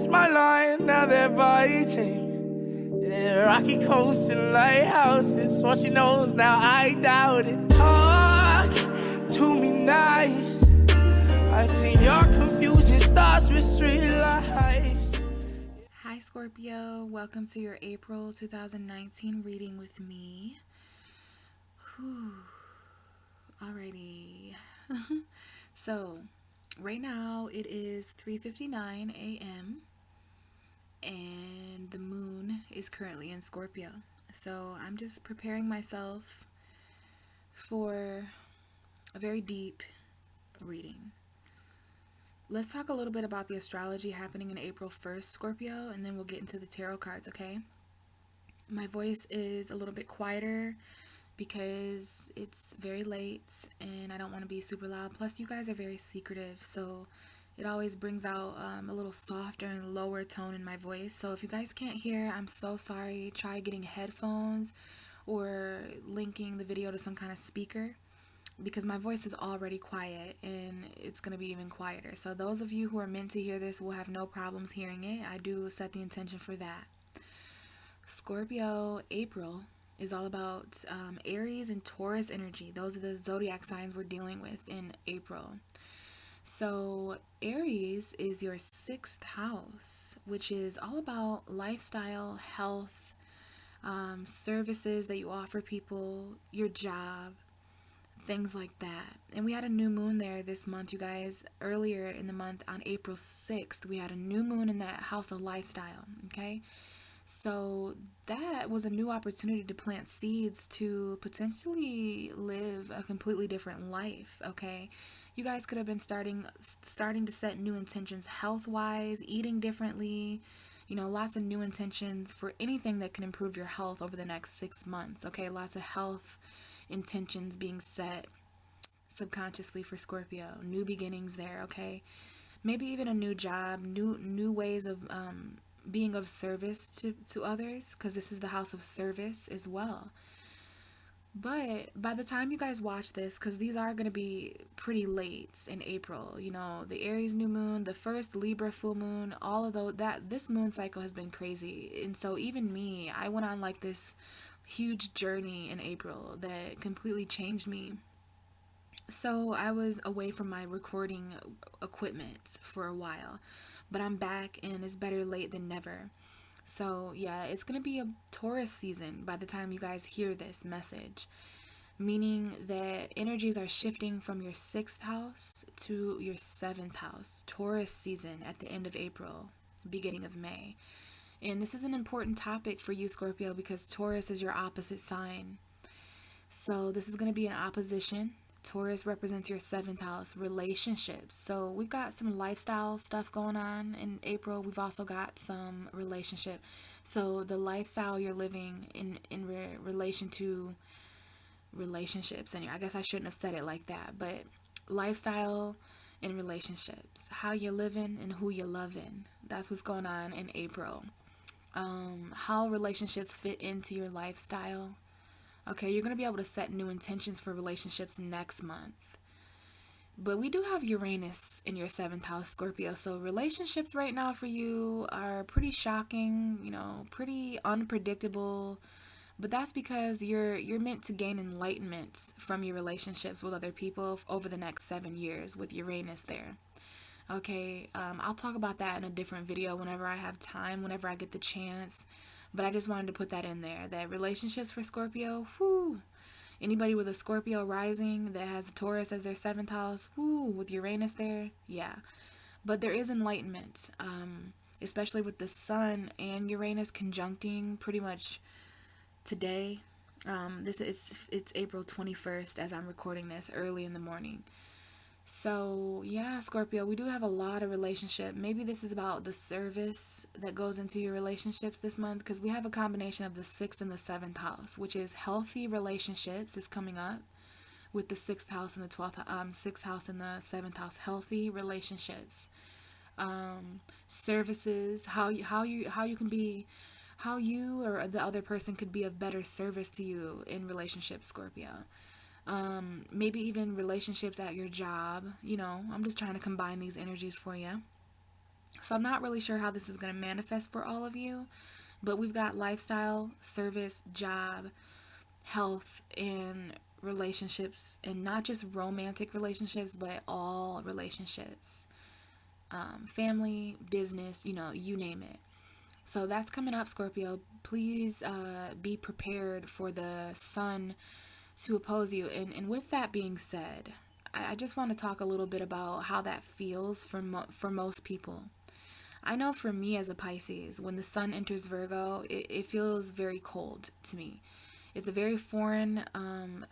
crossed my line, now they're biting. Yeah, rocky coasts and lighthouses. What she knows now, I doubt it. Talk to me nice. I think your confusion starts with street lights. Hi Scorpio, welcome to your April 2019 reading with me. Alrighty. So, right now it is 3:59 a.m. and the moon is currently in Scorpio. So, I'm just preparing myself for a very deep reading. Let's talk a little bit about the astrology happening in April 1st, Scorpio, and then we'll get into the tarot cards, okay? My voice is a little bit quieter because it's very late and I don't want to be super loud. Plus, you guys are very secretive, so it always brings out a little softer and lower tone in my voice. So if you guys can't hear, I'm so sorry. Try getting headphones or linking the video to some kind of speaker, because my voice is already quiet and it's going to be even quieter. So those of you who are meant to hear this will have no problems hearing it. I do set the intention for that. Scorpio, April is all about Aries and Taurus energy. Those are the zodiac signs we're dealing with in April. So Aries is your 6th house, which is all about lifestyle, health, services that you offer people, your job, things like that. And we had a new moon there this month, you guys. Earlier in the month, on April 6th, we had a new moon in that house of lifestyle, okay? So that was a new opportunity to plant seeds to potentially live a completely different life, okay? You guys could have been starting to set new intentions health-wise, eating differently, lots of new intentions for anything that can improve your health over the next 6 months, okay? Lots of health intentions being set subconsciously for Scorpio. New beginnings there, okay? Maybe even a new job, new ways of being of service to others, because this is the house of service as well. But by the time you guys watch this, because these are going to be pretty late in April, the Aries new moon, the first Libra full moon, all of those, this moon cycle has been crazy. And so even me, I went on like this huge journey in April that completely changed me. So I was away from my recording equipment for a while, but I'm back and it's better late than never. So yeah, it's going to be a Taurus season by the time you guys hear this message, meaning that energies are shifting from your 6th house to your 7th house. Taurus season at the end of April, beginning of May. And this is an important topic for you, Scorpio, because Taurus is your opposite sign. So this is going to be an opposition. Taurus represents your 7th house, relationships. So we've got some lifestyle stuff going on in April. We've also got some relationship. So the lifestyle you're living in relation to relationships. And I guess I shouldn't have said it like that, but lifestyle and relationships. How you're living and who you're loving. That's what's going on in April. How relationships fit into your lifestyle. Okay, you're going to be able to set new intentions for relationships next month. But we do have Uranus in your 7th house, Scorpio. So relationships right now for you are pretty shocking, pretty unpredictable. But that's because you're meant to gain enlightenment from your relationships with other people over the next 7 years with Uranus there. Okay, I'll talk about that in a different video whenever I have time, whenever I get the chance. But I just wanted to put that in there, that relationships for Scorpio, anybody with a Scorpio rising that has Taurus as their 7th house, with Uranus there, yeah. But there is enlightenment, especially with the Sun and Uranus conjuncting pretty much today. It's April 21st as I'm recording this early in the morning. So yeah, Scorpio, we do have a lot of relationship. Maybe this is about the service that goes into your relationships this month, because we have a combination of the 6th and the 7th house, which is healthy relationships is coming up with the 6th house and the 6th house and the 7th house. Healthy relationships, services, how you can be, how you or the other person could be of better service to you in relationships, Scorpio. Maybe even relationships at your job. I'm just trying to combine these energies for you. So I'm not really sure how this is going to manifest for all of you, but we've got lifestyle, service, job, health, and relationships, and not just romantic relationships, but all relationships, family, business, you name it. So that's coming up, Scorpio. Please be prepared for the sun to oppose you. And with that being said, I just want to talk a little bit about how that feels for most people. I know for me as a Pisces, when the sun enters Virgo, it feels very cold to me. It's a very foreign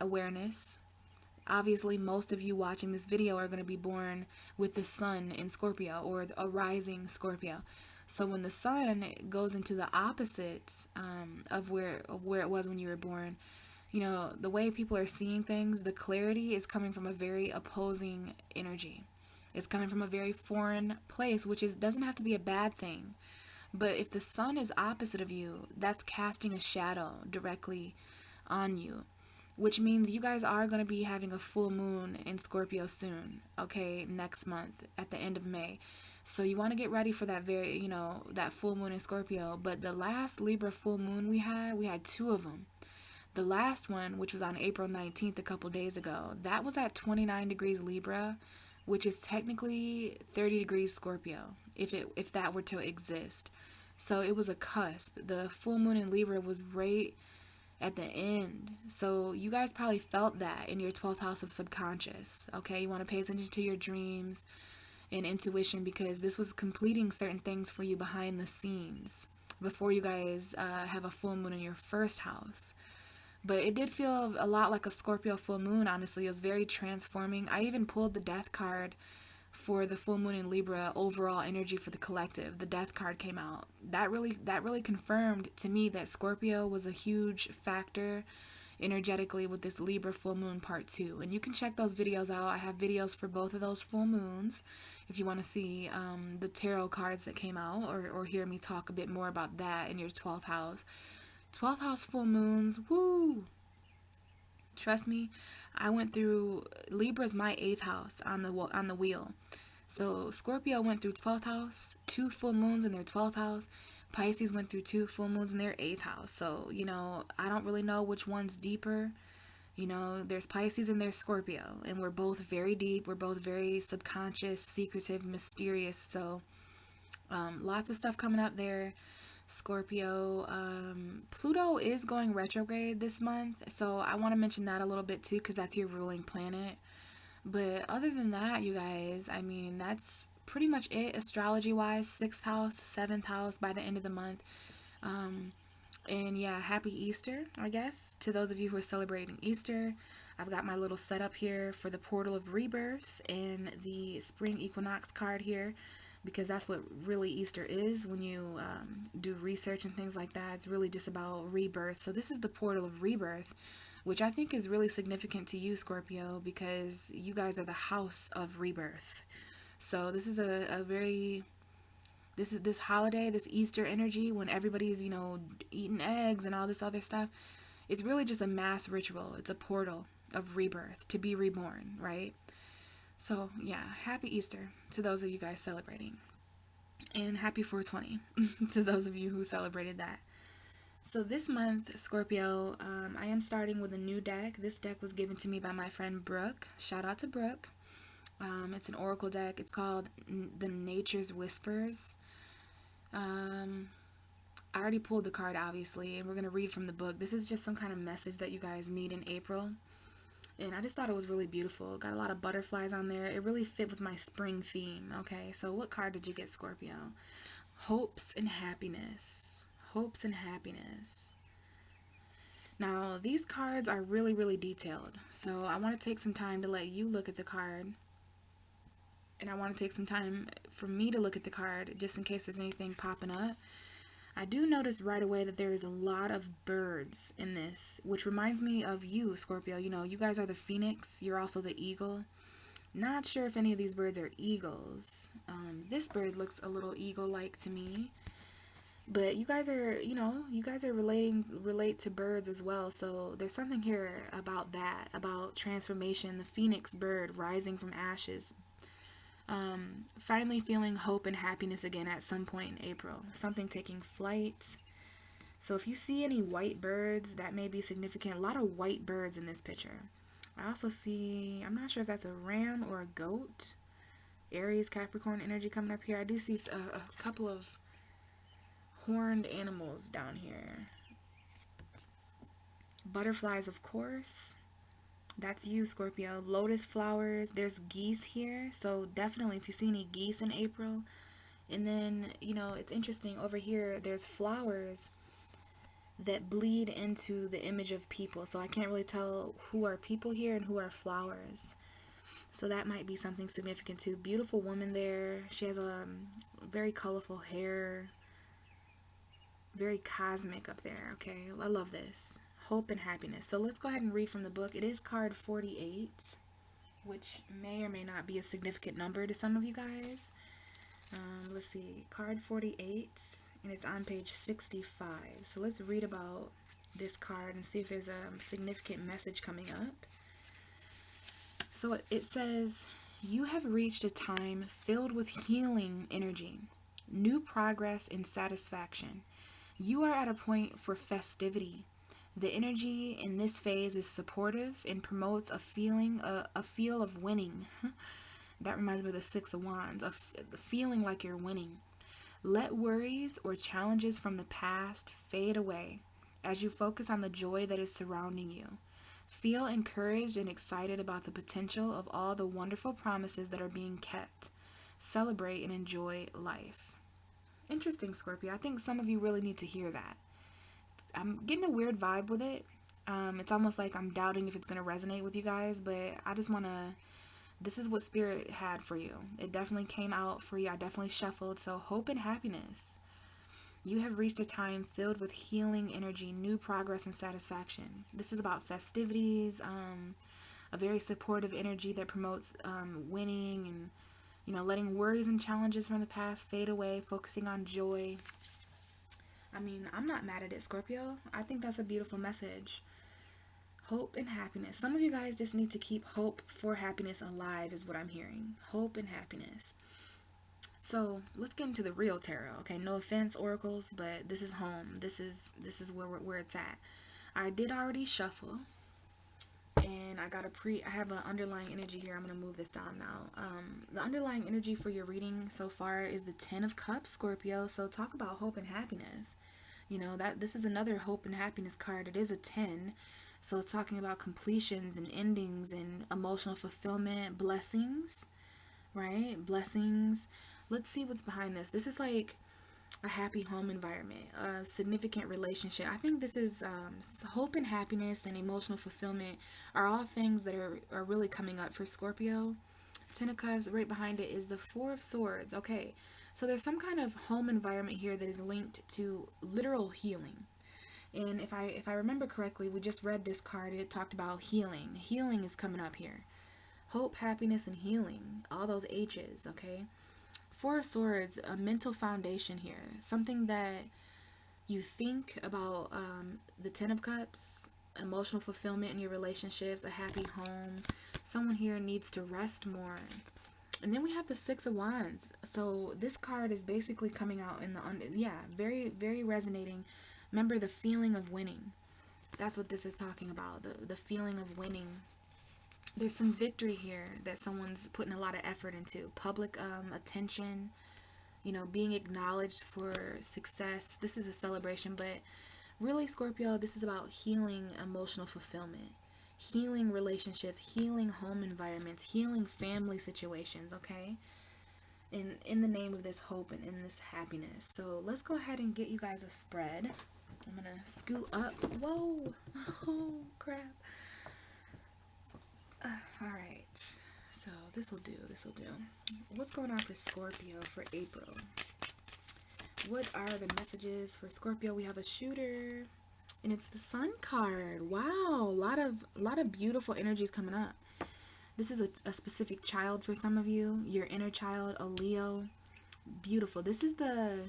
awareness. Obviously, most of you watching this video are going to be born with the sun in Scorpio or a rising Scorpio. So when the sun goes into the opposite of where it was when you were born, the way people are seeing things, the clarity is coming from a very opposing energy. It's coming from a very foreign place, which doesn't have to be a bad thing. But if the sun is opposite of you, that's casting a shadow directly on you, which means you guys are going to be having a full moon in Scorpio soon, okay, next month at the end of May. So you want to get ready for that that full moon in Scorpio. But the last Libra full moon we had two of them. The last one, which was on April 19th, a couple days ago, that was at 29 degrees Libra, which is technically 30 degrees Scorpio, if that were to exist. So it was a cusp. The full moon in Libra was right at the end. So you guys probably felt that in your 12th house of subconscious. Okay, you want to pay attention to your dreams and intuition, because this was completing certain things for you behind the scenes before you guys have a full moon in your first house. But it did feel a lot like a Scorpio full moon, honestly. It was very transforming. I even pulled the death card for the full moon in Libra, overall energy for the collective. The death card came out. That really confirmed to me that Scorpio was a huge factor energetically with this Libra full moon part 2. And you can check those videos out. I have videos for both of those full moons if you want to see the tarot cards that came out, or hear me talk a bit more about that in your 12th house. 12th house full moons, woo! Trust me, I went through, Libra's my 8th house on the wheel. So Scorpio went through 12th house, 2 full moons in their 12th house. Pisces went through 2 full moons in their 8th house. So, I don't really know which one's deeper. There's Pisces and there's Scorpio, and we're both very deep. We're both very subconscious, secretive, mysterious. So, lots of stuff coming up there. Scorpio, Pluto is going retrograde this month, so I want to mention that a little bit too, because that's your ruling planet. But other than that, you guys, I mean, that's pretty much it astrology wise. 6th house, 7th house by the end of the month. And yeah, happy Easter, I guess, to those of you who are celebrating Easter. I've got my little setup here for the portal of rebirth and the spring equinox card here, because that's what really Easter is. When you do research and things like that, it's really just about rebirth. So this is the portal of rebirth, which I think is really significant to you, Scorpio, because you guys are the house of rebirth. So this is this holiday, this Easter energy, when everybody's, eating eggs and all this other stuff. It's really just a mass ritual. It's a portal of rebirth, to be reborn, right? So, yeah, happy Easter to those of you guys celebrating. And happy 420 to those of you who celebrated that. So this month, Scorpio, I am starting with a new deck. This deck was given to me by my friend Brooke. Shout out to Brooke. It's an oracle deck. It's called The Nature's Whispers. I already pulled the card, obviously, and we're going to read from the book. This is just some kind of message that you guys need in April. And I just thought it was really beautiful. Got a lot of butterflies on there. It really fit with my spring theme. Okay, so what card did you get, Scorpio? Hopes and happiness. Hopes and happiness. Now, these cards are really, really detailed. So I want to take some time to let you look at the card. And I want to take some time for me to look at the card, just in case there's anything popping up. I do notice right away that there is a lot of birds in this, which reminds me of you, Scorpio. You guys are the phoenix. You're also the eagle. Not sure if any of these birds are eagles. This bird looks a little eagle-like to me. But you guys are, relate to birds as well. So there's something here about that, about transformation, the phoenix bird rising from ashes. Finally feeling hope and happiness again at some point in April. Something taking flight. So if you see any white birds, that may be significant. A lot of white birds in this picture. I also see, I'm not sure if that's a ram or a goat. Aries, Capricorn energy coming up here. I do see a couple of horned animals down here. Butterflies, of course. That's you, Scorpio. Lotus flowers. There's geese here. So definitely if you see any geese in April. And then, you know, it's interesting. Over here, there's flowers that bleed into the image of people. So I can't really tell who are people here and who are flowers. So that might be something significant too. Beautiful woman there. She has very colorful hair. Very cosmic up there. Okay, I love this. Hope and happiness. So let's go ahead and read from the book. It is card 48, which may or may not be a significant number to some of you guys. Let's see, card 48, and it's on page 65. So let's read about this card and see if there's a significant message coming up. So it says, you have reached a time filled with healing energy, new progress and satisfaction. You are at a point for festivity. The energy in this phase is supportive and promotes a feel of winning. That reminds me of the Six of Wands, the feeling like you're winning. Let worries or challenges from the past fade away as you focus on the joy that is surrounding you. Feel encouraged and excited about the potential of all the wonderful promises that are being kept. Celebrate and enjoy life. Interesting, Scorpio. I think some of you really need to hear that. I'm getting a weird vibe with it. It's almost like I'm doubting if it's going to resonate with you guys, but I just want to... This is what Spirit had for you. It definitely came out for you. I definitely shuffled. So hope and happiness. You have reached a time filled with healing energy, new progress and satisfaction. This is about festivities, a very supportive energy that promotes winning and, you know, letting worries and challenges from the past fade away, focusing on joy. I mean, I'm not mad at it, Scorpio. I think that's a beautiful message. Hope and happiness. Some of you guys just need to keep hope for happiness alive is what I'm hearing. Hope and happiness. So let's get into the real tarot. Okay, no offense, oracles, but this is home. This is where it's at. I did already shuffle, and I have an underlying energy here. I'm gonna move this down now. The underlying energy for your reading so far is the Ten of Cups, Scorpio. So talk about hope and happiness. You know that this is another hope and happiness card. It is a 10. So it's talking about completions and endings and emotional fulfillment, blessings, right? Blessings. Let's see what's behind this. This is like a happy home environment, a significant relationship. I think this is hope and happiness and emotional fulfillment are all things that are really coming up for Scorpio. Ten of Cups, right behind it is the Four of Swords. Okay, so there's some kind of home environment here that is linked to literal healing. And if I remember correctly, we just read this card. It talked about healing. Healing is coming up here. Hope, happiness, and healing. All those H's, okay? Four of Swords, a mental foundation here. Something that you think about, the Ten of Cups, emotional fulfillment in your relationships, a happy home. Someone here needs to rest more. And then we have the Six of Wands. So this card is basically coming out in very, very resonating. Remember the feeling of winning. That's what this is talking about, the feeling of winning. There's some victory here that someone's putting a lot of effort into. Public attention, you know, being acknowledged for success. This is a celebration, but really, Scorpio, this is about healing emotional fulfillment, healing relationships, healing home environments, healing family situations, okay? In the name of this hope and in this happiness. So let's go ahead and get you guys a spread. I'm gonna scoot up. Whoa! Oh, crap. All right. So this will do. What's going on for Scorpio for April? What are the messages for Scorpio? We have a shooter, and it's the Sun card. Wow, a lot of beautiful energies coming up. This is a specific child for some of you. Your inner child, a Leo. Beautiful. This is the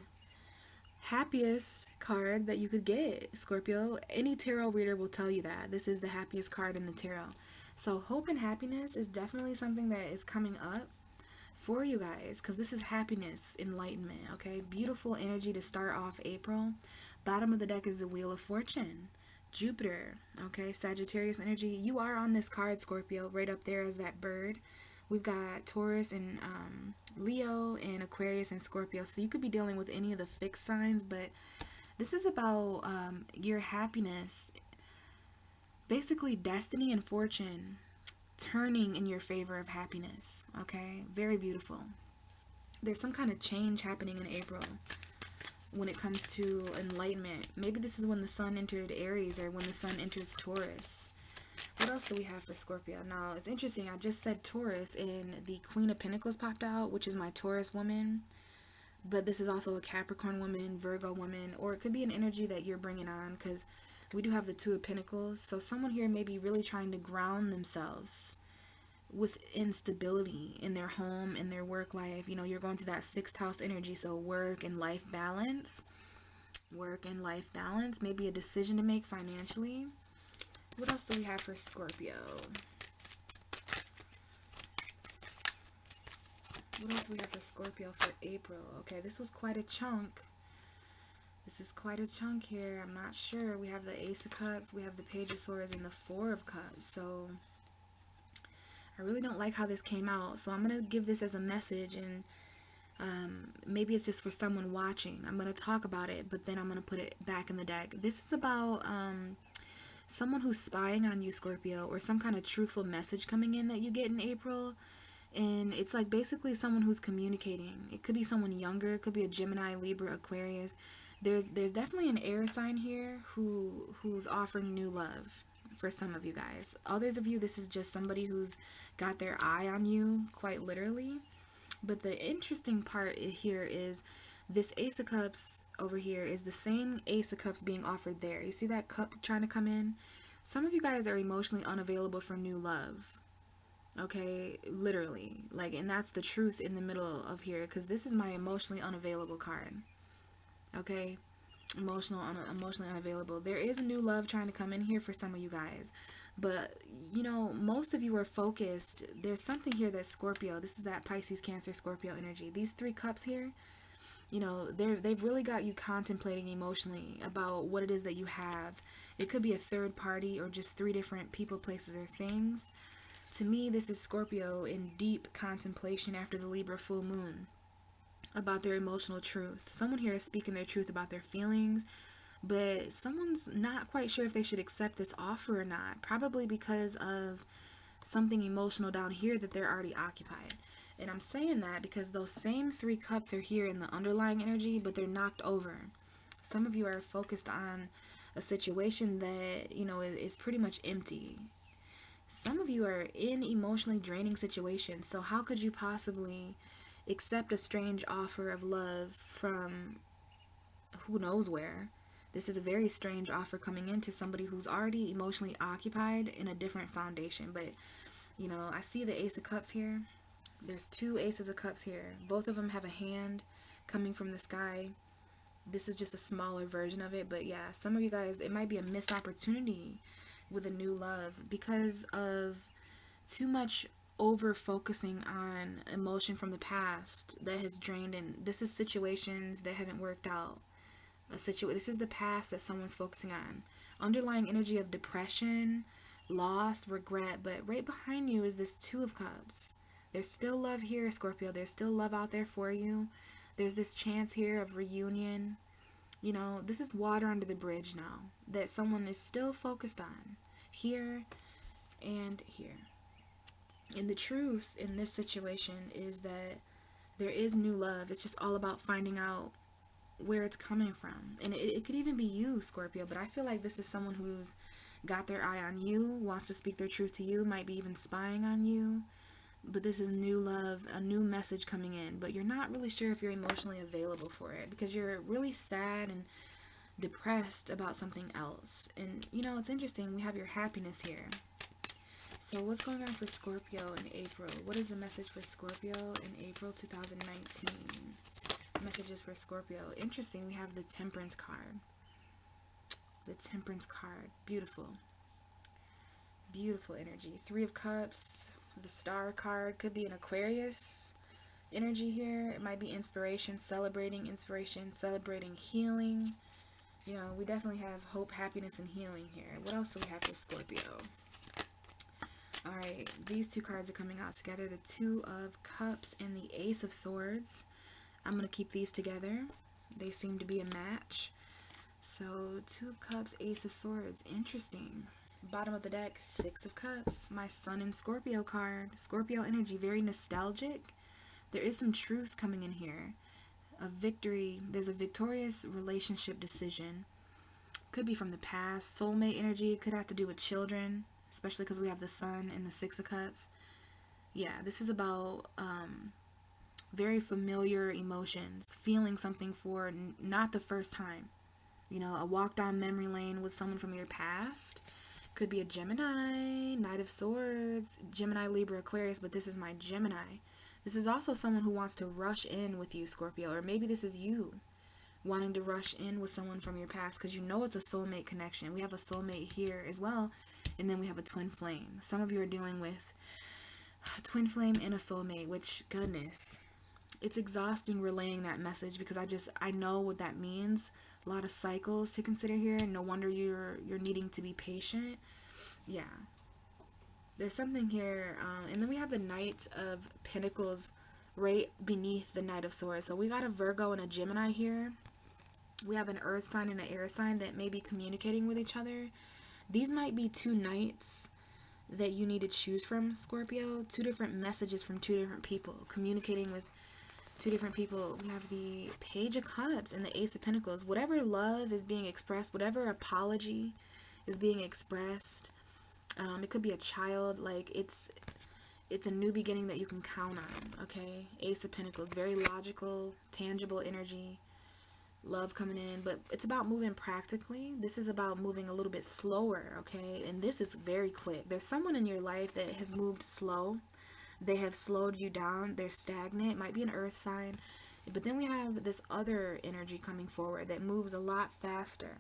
happiest card that you could get, Scorpio. Any tarot reader will tell you that. This is the happiest card in the tarot. So hope and happiness is definitely something that is coming up for you guys, because this is happiness, enlightenment, okay? Beautiful energy to start off April. Bottom of the deck is the Wheel of Fortune. Jupiter, okay? Sagittarius energy. You are on this card, Scorpio, right up there as that bird. We've got Taurus and Leo and Aquarius and Scorpio. So you could be dealing with any of the fixed signs, but this is about your happiness. Basically, destiny and fortune turning in your favor of happiness, okay? Very beautiful. There's some kind of change happening in April when it comes to enlightenment. Maybe this is when the sun entered Aries or when the sun enters Taurus. What else do we have for Scorpio? Now, it's interesting. I just said Taurus and the Queen of Pentacles popped out, which is my Taurus woman. But this is also a Capricorn woman, Virgo woman, or it could be an energy that you're bringing on, because we do have the Two of Pentacles. So someone here may be really trying to ground themselves with instability in their home, in their work life. You know, you're going through that 6th house energy, so work and life balance. Work and life balance. Maybe a decision to make financially. What else do we have for Scorpio? What else do we have for Scorpio for April? Okay, this was quite a chunk. This is quite a chunk here. I'm not sure. We have the Ace of Cups, we have the Page of Swords, and the Four of Cups. So I really don't like how this came out. So I'm going to give this as a message, and maybe it's just for someone watching. I'm going to talk about it, but then I'm going to put it back in the deck. This is about someone who's spying on you, Scorpio, or some kind of truthful message coming in that you get in April. And it's like basically someone who's communicating. It could be someone younger. It could be a Gemini, Libra, Aquarius. There's definitely an air sign here who's offering new love for some of you guys. Others of you, this is just somebody who's got their eye on you, quite literally. But the interesting part here is this Ace of Cups over here is the same Ace of Cups being offered there. You see that cup trying to come in? Some of you guys are emotionally unavailable for new love. Okay, literally. Like, and that's the truth in the middle of here, because this is my emotionally unavailable card. Okay, emotionally unavailable. There is a new love trying to come in here for some of you guys, but you know, most of you are focused. There's something here that Scorpio, this is that Pisces, Cancer, Scorpio energy. These 3 cups here, you know, they've really got you contemplating emotionally about what it is that you have. It could be a third party or just 3 different people, places, or things. To me, this is Scorpio in deep contemplation after the Libra full moon about their emotional truth. Someone here is speaking their truth about their feelings, but someone's not quite sure if they should accept this offer or not, probably because of something emotional down here that they're already occupied. And I'm saying that because those same 3 cups are here in the underlying energy, but they're knocked over. Some of you are focused on a situation that, you know, is pretty much empty. Some of you are in emotionally draining situations, so how could you possibly accept a strange offer of love from who knows where? This is a very strange offer coming into somebody who's already emotionally occupied in a different foundation. But, you know, I see the Ace of Cups here. There's 2 Aces of Cups here. Both of them have a hand coming from the sky. This is just a smaller version of it, but yeah, some of you guys, it might be a missed opportunity with a new love because of too much over focusing on emotion from the past that has drained. And this is situations that haven't worked out. This is the past that someone's focusing on. Underlying energy of depression, loss, regret. But right behind you is this 2 of Cups. There's still love here, Scorpio. There's still love out there for you. There's this chance here of reunion. You know, this is water under the bridge now that someone is still focused on here and here. And the truth in this situation is that there is new love. It's just all about finding out where it's coming from. And it could even be you, Scorpio, but I feel like this is someone who's got their eye on you, wants to speak their truth to you, might be even spying on you. But this is new love, a new message coming in, but you're not really sure if you're emotionally available for it because you're really sad and depressed about something else. And you know, it's interesting, we have your happiness here. So what's going on for Scorpio in April? What is the message for Scorpio in April 2019? Messages for Scorpio. Interesting, we have the Temperance card. The Temperance card. Beautiful. Beautiful energy. 3 of Cups. The Star card could be an Aquarius. energy here. It might be inspiration, celebrating healing. You know, we definitely have hope, happiness, and healing here. What else do we have for Scorpio? Alright, these two cards are coming out together. The Two of Cups and the Ace of Swords. I'm going to keep these together. They seem to be a match. So, Two of Cups, Ace of Swords. Interesting. Bottom of the deck, Six of Cups. My Sun in Scorpio card. Scorpio energy, very nostalgic. There is some truth coming in here. A victory. There's a victorious relationship decision. Could be from the past. Soulmate energy. Could have to do with children. Especially because we have the Sun and the Six of Cups. Yeah, this is about very familiar emotions. Feeling something for not the first time. You know, a walk down memory lane with someone from your past. Could be a Gemini, Knight of Swords, Gemini, Libra, Aquarius, but this is my Gemini. This is also someone who wants to rush in with you, Scorpio, or maybe this is you wanting to rush in with someone from your past because you know it's a soulmate connection. We have a soulmate here as well, and then we have a twin flame. Some of you are dealing with a twin flame and a soulmate, which, goodness, it's exhausting relaying that message because I know what that means. A lot of cycles to consider here. No wonder you're needing to be patient. Yeah. There's something here. And then we have the Knight of Pentacles right beneath the Knight of Swords. So we got a Virgo and a Gemini here. We have an earth sign and an air sign that may be communicating with each other. These might be two knights that you need to choose from, Scorpio. Two different messages from two different people communicating with two different people. We have the Page of Cups and the Ace of Pentacles. Whatever love is being expressed, whatever apology is being expressed, it could be a child. Like it's a new beginning that you can count on. Okay, Ace of Pentacles, very logical, tangible energy, love coming in, but it's about moving practically. This is about moving a little bit slower. Okay, and this is very quick. There's someone in your life that has moved slow. They have slowed you down. They're stagnant. It might be an earth sign. But then we have this other energy coming forward that moves a lot faster.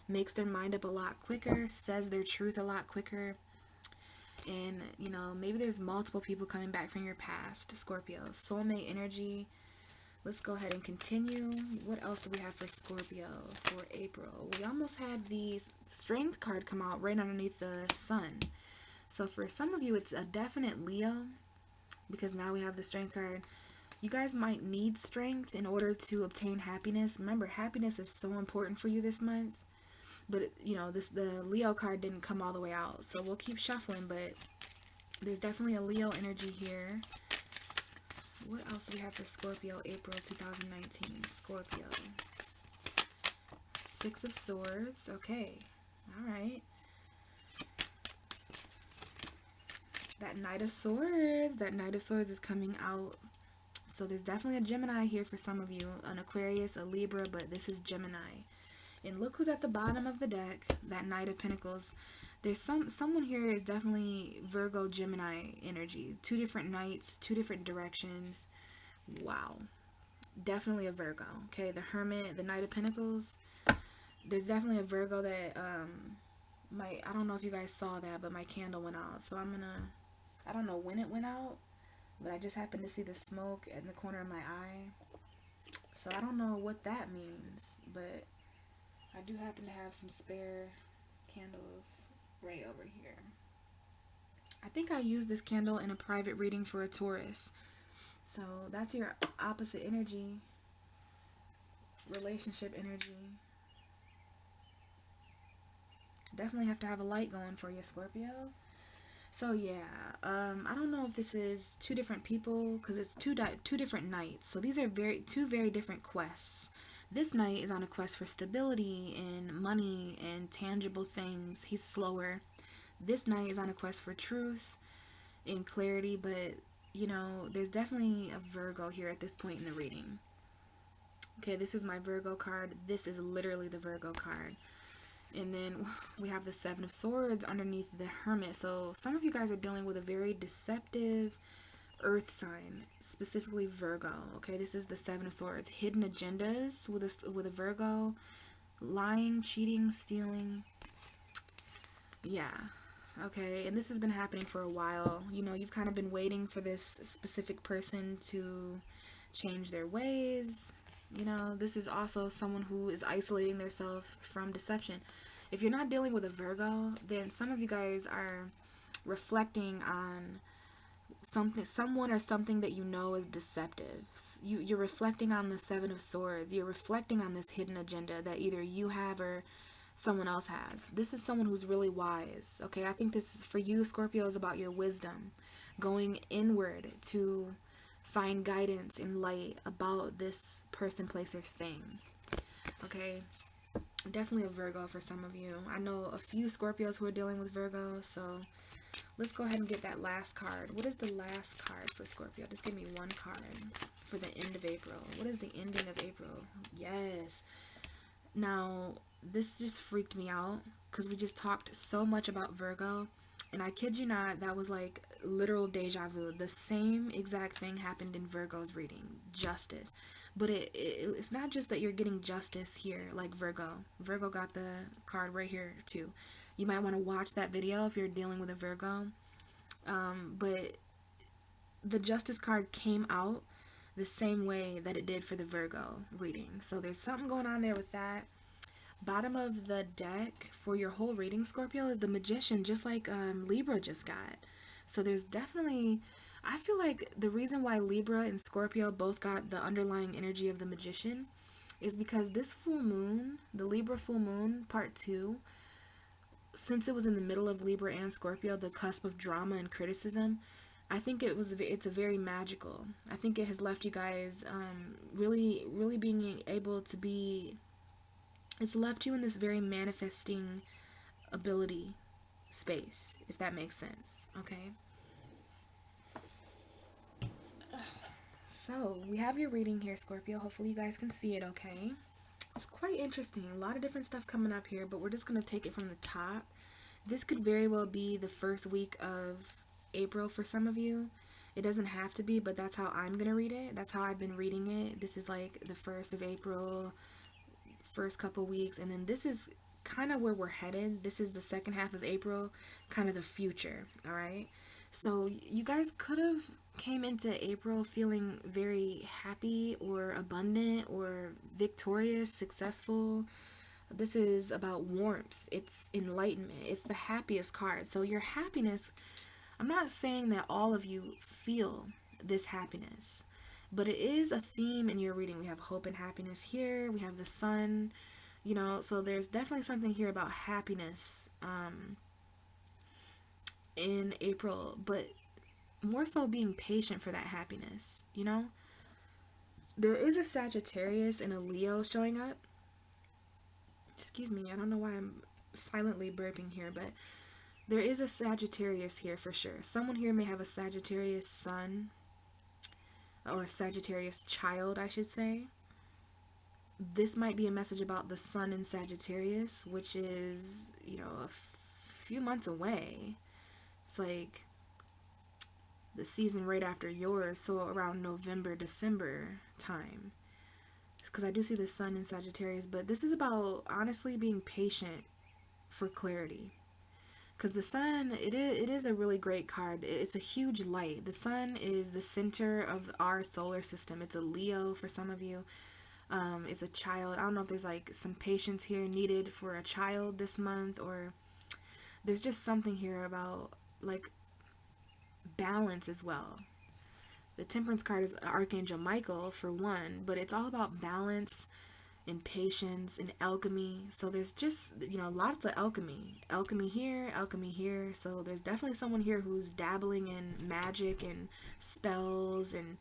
Makes their mind up a lot quicker. Says their truth a lot quicker. And, you know, maybe there's multiple people coming back from your past, Scorpio. Soulmate energy. Let's go ahead and continue. What else do we have for Scorpio for April? We almost had the Strength card come out right underneath the Sun. So for some of you, it's a definite Leo. Because now we have the Strength card. You guys might need strength in order to obtain happiness. Remember, happiness is so important for you this month. But, you know, the Leo card didn't come all the way out. So we'll keep shuffling. But there's definitely a Leo energy here. What else do we have for Scorpio, April 2019? Scorpio. Six of Swords. Okay. All right. That Knight of Swords is coming out. So there's definitely a Gemini here for some of you. An Aquarius, a Libra, but this is Gemini. And look who's at the bottom of the deck. That Knight of Pentacles. There's someone here is definitely Virgo, Gemini energy. Two different knights, two different directions. Wow. Definitely a Virgo. Okay, the Hermit, the Knight of Pentacles. There's definitely a Virgo that, I don't know if you guys saw that, but my candle went out. So I don't know when it went out, but I just happened to see the smoke in the corner of my eye. So I don't know what that means, but I do happen to have some spare candles right over here. I think I used this candle in a private reading for a Taurus. So that's your opposite energy, relationship energy. Definitely have to have a light going for you, Scorpio. So yeah, I don't know if this is two different people because it's two different knights. So these are two very different quests. This knight is on a quest for stability and money and tangible things. He's slower. This knight is on a quest for truth and clarity, but you know, there's definitely a Virgo here at this point in the reading. Okay, this is my Virgo card. This is literally the Virgo card. And then we have the Seven of Swords underneath the Hermit. So some of you guys are dealing with a very deceptive earth sign, specifically Virgo. Okay, this is the Seven of Swords. Hidden agendas with a Virgo. Lying, cheating, stealing. Yeah. Okay, and this has been happening for a while. You know, you've kind of been waiting for this specific person to change their ways. You know, this is also someone who is isolating themselves from deception. If you're not dealing with a Virgo, then some of you guys are reflecting on someone or something that you know is deceptive. You're reflecting on the Seven of Swords. You're reflecting on this hidden agenda that either you have or someone else has. This is someone who's really wise. Okay, I think this is for you, Scorpio, is about your wisdom, going inward to find guidance and light about this person, place, or thing. Okay, definitely a Virgo for some of you. I know a few Scorpios who are dealing with Virgo, so let's go ahead and get that last card. What is the last card for Scorpio? Just give me one card for the end of April. What is the ending of April? Yes. Now, this just freaked me out because we just talked so much about Virgo. And I kid you not, that was like literal deja vu. The same exact thing happened in Virgo's reading. Justice. But it's not just that you're getting justice here like Virgo. Virgo got the card right here too. You might want to watch that video if you're dealing with a Virgo. But the Justice card came out the same way that it did for the Virgo reading. So there's something going on there with that. Bottom of the deck for your whole reading, Scorpio, is the Magician, just like Libra just got. So there's definitely, I feel like the reason why Libra and Scorpio both got the underlying energy of the Magician is because this full moon, the Libra full moon, part 2, since it was in the middle of Libra and Scorpio, the cusp of drama and criticism, I think it's a very magical. I think it has left you guys really, really being able to be, it's left you in this very manifesting ability space, if that makes sense, okay? So, we have your reading here, Scorpio. Hopefully you guys can see it, okay? It's quite interesting. A lot of different stuff coming up here, but we're just going to take it from the top. This could very well be the first week of April for some of you. It doesn't have to be, but that's how I'm going to read it. That's how I've been reading it. This is like the 1st of April, first couple weeks, and then this is kind of where we're headed. This is the second half of April, kind of the future, all right? So you guys could have came into April feeling very happy or abundant or victorious, successful. This is about warmth. It's enlightenment. It's the happiest card. So your happiness, I'm not saying that all of you feel this happiness, but it is a theme in your reading. We have hope and happiness here. We have the sun, you know, so there's definitely something here about happiness in April, but more so being patient for that happiness, you know? There is a Sagittarius and a Leo showing up. Excuse me, I don't know why I'm silently burping here, but there is a Sagittarius here for sure. Someone here may have a Sagittarius sun, or Sagittarius child, I should say. This might be a message about the sun in Sagittarius, which is, you know, a few months away. It's like the season right after yours, so around November, December time. Because I do see the sun in Sagittarius, but this is about honestly being patient for clarity. Because the sun, it is a really great card. It's a huge light. The sun is the center of our solar system. It's a Leo for some of you. It's a child. I don't know if there's like some patience here needed for a child this month, or there's just something here about like balance as well. The Temperance card is Archangel Michael for one, but it's all about balance and patience and alchemy. So there's just, you know, lots of alchemy here, alchemy here. So there's definitely someone here who's dabbling in magic and spells and,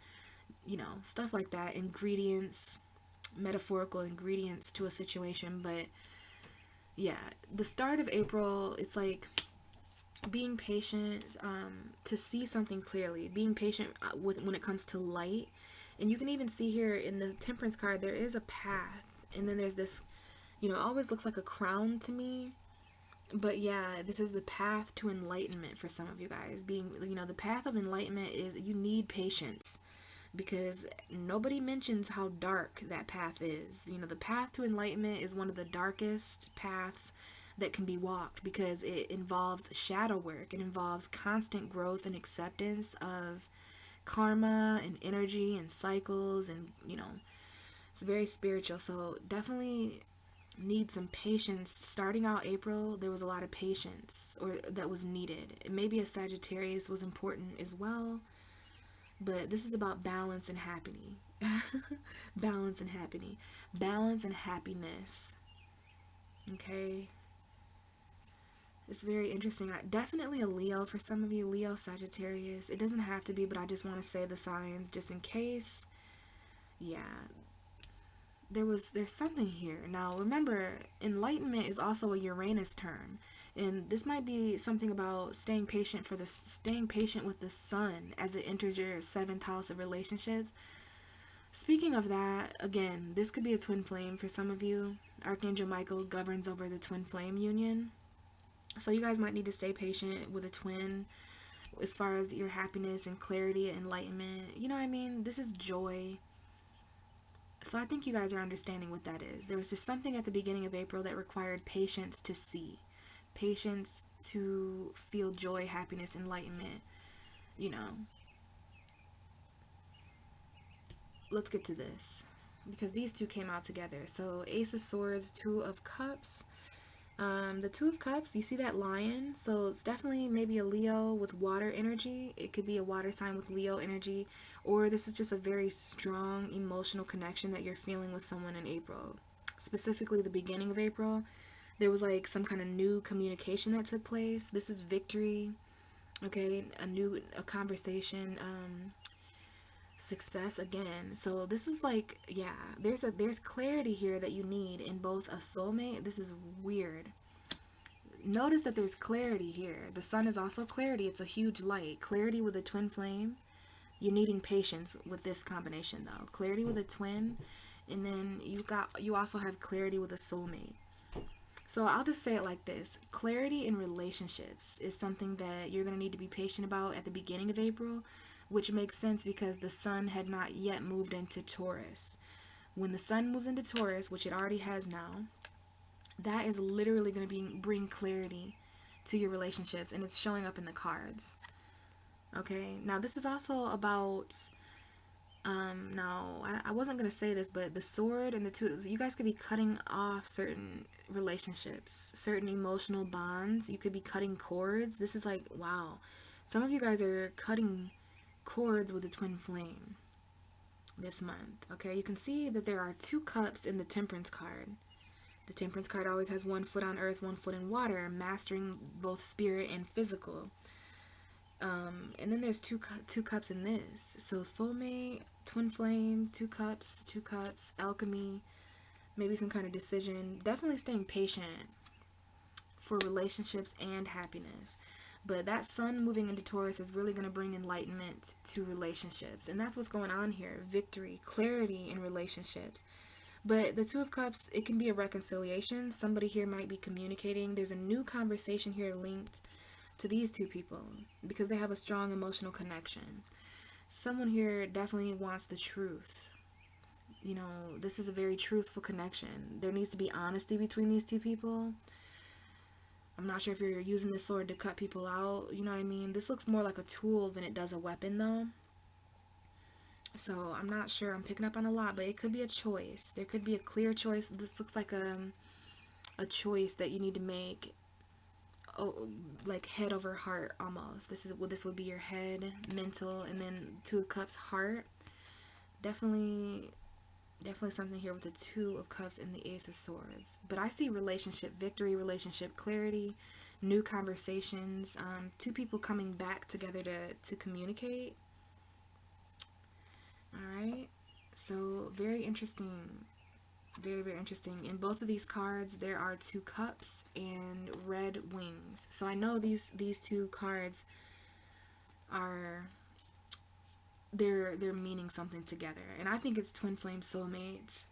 you know, stuff like that, ingredients, metaphorical ingredients to a situation. But yeah, the start of April, it's like being patient to see something clearly, being patient with when it comes to light. And you can even see here in the Temperance card, there is a path. And then there's this, you know, it always looks like a crown to me. But yeah, this is the path to enlightenment for some of you guys. Being, you know, the path of enlightenment is you need patience. Because nobody mentions how dark that path is. You know, the path to enlightenment is one of the darkest paths that can be walked, because it involves shadow work. It involves constant growth and acceptance of karma and energy and cycles, and it's very spiritual. So definitely need some patience. Starting out April, there was a lot of patience or that was needed. Maybe a Sagittarius was important as well, but this is about balance and happiness. Balance and happiness. Balance and happiness. Okay. It's very interesting. Definitely a Leo for some of you. Leo, Sagittarius. It doesn't have to be, but I just want to say the signs just in case. Yeah. There's something here. Now, remember, enlightenment is also a Uranus term. And this might be something about staying patient with the sun as it enters your 7th house of relationships. Speaking of that, again, this could be a twin flame for some of you. Archangel Michael governs over the twin flame union. So you guys might need to stay patient with a twin as far as your happiness and clarity and enlightenment. You know what I mean? This is joy. So I think you guys are understanding what that is. There was just something at the beginning of April that required patience to see. Patience to feel joy, happiness, enlightenment. Let's get to this, because these two came out together. So Ace of Swords, Two of Cups. The Two of Cups, you see that lion? So it's definitely maybe a Leo with water energy. It could be a water sign with Leo energy, or this is just a very strong emotional connection that you're feeling with someone in April. Specifically the beginning of April, there was like some kind of new communication that took place. This is victory, okay? A conversation, success again. So this is like, yeah, there's clarity here that you need in both a soulmate. This is weird. Notice that there's clarity here. The sun is also clarity. It's a huge light. Clarity with a twin flame. You're needing patience with this combination though. Clarity with a twin, and then you also have clarity with a soulmate. So I'll just say it like this. Clarity in relationships is something that you're going to need to be patient about at the beginning of April, which makes sense because the sun had not yet moved into Taurus. When the sun moves into Taurus, which it already has now, that is literally going to bring clarity to your relationships, and it's showing up in the cards. Okay, now this is also about, I wasn't going to say this, but the sword and the two, you guys could be cutting off certain relationships, certain emotional bonds. You could be cutting cords. This is like, wow. Some of you guys are cutting cords with a twin flame this month. Okay, you can see that there are 2 cups in the Temperance card. The Temperance card always has 1 foot on earth, 1 foot in water, mastering both spirit and physical. And then there's two cups in this. So soulmate, twin flame, 2 cups, alchemy, maybe some kind of decision. Definitely staying patient for relationships and happiness. But that sun moving into Taurus is really going to bring enlightenment to relationships. And that's what's going on here. Victory, clarity in relationships. But the 2 of Cups, it can be a reconciliation. Somebody here might be communicating. There's a new conversation here linked to these 2 people because they have a strong emotional connection. Someone here definitely wants the truth. This is a very truthful connection. There needs to be honesty between these 2 people. I'm not sure if you're using this sword to cut people out, you know what I mean? This looks more like a tool than it does a weapon though. So I'm not sure. I'm picking up on a lot, but it could be a choice. There could be a clear choice. This looks like a choice that you need to make, like head over heart almost. This would be your head, mental, and then 2 of Cups, heart. Definitely something here with the 2 of Cups and the Ace of Swords. But I see relationship victory, relationship clarity, new conversations, 2 people coming back together to communicate. Alright, so very interesting. Very, very interesting. In both of these cards, there are 2 cups and red wings. So I know these 2 cards are... They're meaning something together, and I think it's twin flame soulmates,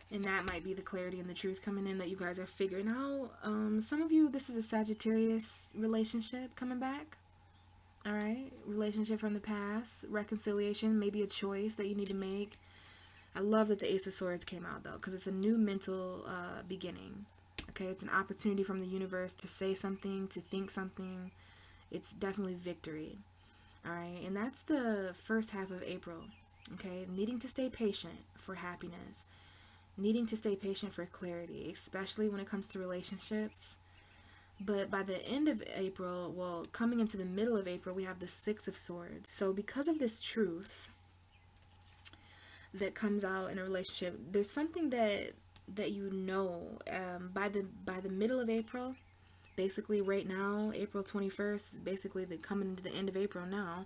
and that might be the clarity and the truth coming in that you guys are figuring out. Some of you, this is a Sagittarius relationship coming back. All right, relationship from the past, reconciliation, maybe a choice that you need to make. I love that the Ace of Swords came out though, because it's a new mental beginning. Okay, it's an opportunity from the universe to say something, to think something. It's definitely victory. All right, and that's the first half of April. Okay, needing to stay patient for happiness, needing to stay patient for clarity, especially when it comes to relationships. But by the end of April, well, coming into the middle of April, we have the Six of Swords. So because of this truth that comes out in a relationship, there's something that you know, by the middle of April, basically right now, April 21st, basically the coming into the end of April now.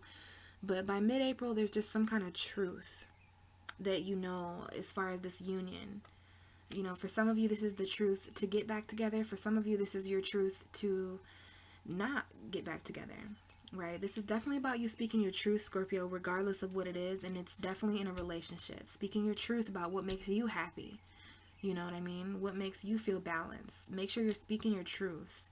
But by mid-April, there's just some kind of truth that you know as far as this union. You know, for some of you, this is the truth to get back together. For some of you, this is your truth to not get back together, right? This is definitely about you speaking your truth, Scorpio, regardless of what it is. And it's definitely in a relationship. Speaking your truth about what makes you happy. You know what I mean? What makes you feel balanced. Make sure you're speaking your truth.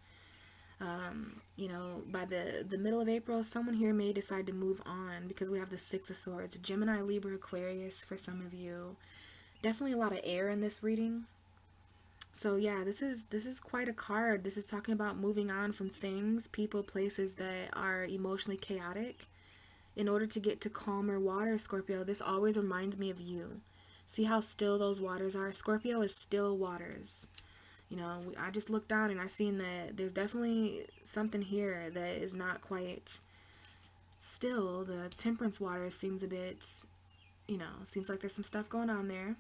You know, by the middle of April, someone here may decide to move on because we have the Six of Swords. Gemini, Libra, Aquarius for some of you. Definitely a lot of air in this reading. So yeah, this is quite a card. This is talking about moving on from things, people, places that are emotionally chaotic in order to get to calmer water, Scorpio. This always reminds me of you. See how still those waters are? Scorpio is still waters. You know, I just looked down and I seen that there's definitely something here that is not quite still. The temperance water seems a bit, you know, seems like there's some stuff going on there.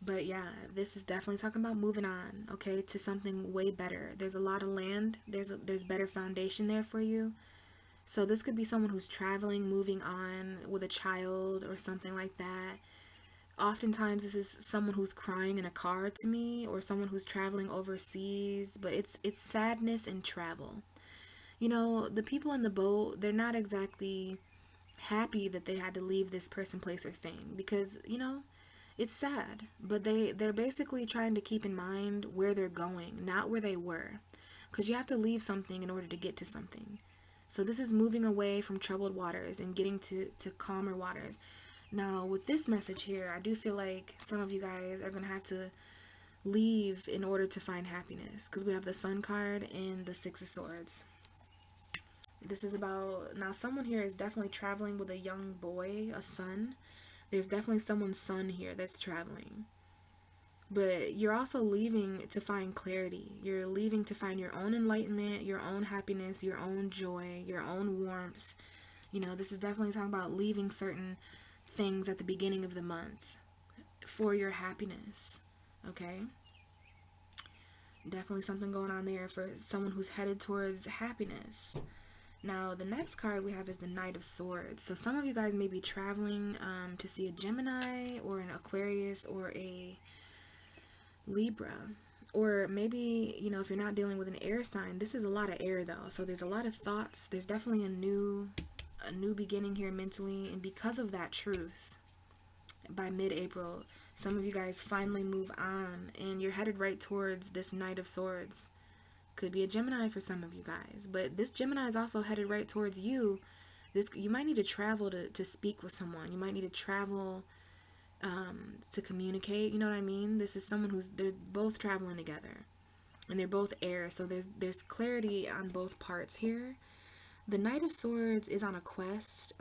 But yeah, this is definitely talking about moving on, okay, to something way better. There's a lot of land. There's better foundation there for you. So this could be someone who's traveling, moving on with a child or something like that. Oftentimes this is someone who's crying in a car to me, or someone who's traveling overseas, but it's sadness and travel. You know, the people in the boat, they're not exactly happy that they had to leave this person, place, or thing, because, you know, it's sad, but they're basically trying to keep in mind where they're going, not where they were, because you have to leave something in order to get to something. So this is moving away from troubled waters and getting to calmer waters. Now, with this message here, I do feel like some of you guys are going to have to leave in order to find happiness, because we have the Sun card and the Six of Swords. This is about, now someone here is definitely traveling with a young boy, a son. There's definitely someone's son here that's traveling. But you're also leaving to find clarity. You're leaving to find your own enlightenment, your own happiness, your own joy, your own warmth. You know, this is definitely talking about leaving certain things at the beginning of the month for your happiness. Okay? Definitely something going on there for someone who's headed towards happiness. Now, the next card we have is the Knight of Swords. So some of you guys may be traveling to see a Gemini or an Aquarius or a Libra. Or maybe, you know, if you're not dealing with an air sign, this is a lot of air though. So there's a lot of thoughts. There's definitely a new beginning here mentally. And because of that truth, by mid-April, some of you guys finally move on and you're headed right towards this Knight of Swords. Could be a Gemini for some of you guys, but this Gemini is also headed right towards you. You might need to travel to speak with someone. You might need to travel to communicate. You know what I mean? This is someone they're both traveling together, and they're both air. So there's clarity on both parts here. The Knight of Swords is on a quest.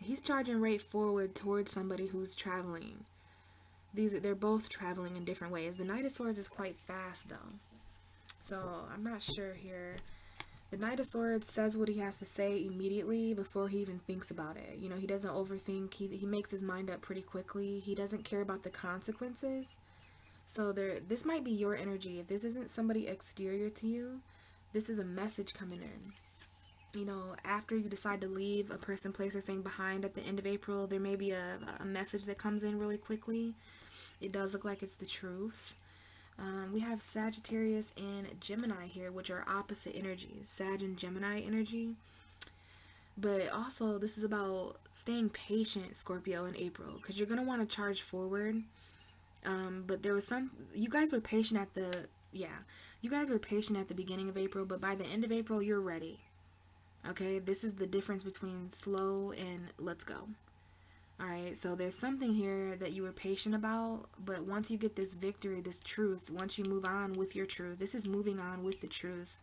He's charging right forward towards somebody who's traveling. They're both traveling in different ways. The Knight of Swords is quite fast though. So, I'm not sure here. The Knight of Swords says what he has to say immediately before he even thinks about it. You know, he doesn't overthink. He makes his mind up pretty quickly. He doesn't care about the consequences. So, this might be your energy. If this isn't somebody exterior to you, this is a message coming in. You know, after you decide to leave a person, place, or thing behind at the end of April, there may be a message that comes in really quickly. It does look like it's the truth. We have Sagittarius and Gemini here, which are opposite energies, Sag and Gemini energy. But also, this is about staying patient, Scorpio, in April, because you're going to want to charge forward. But there was you guys were patient at the beginning of April, but by the end of April, you're ready. Okay, this is the difference between slow and let's go. All right, so there's something here that you were patient about, but once you get this victory, this truth, once you move on with your truth, this is moving on with the truth.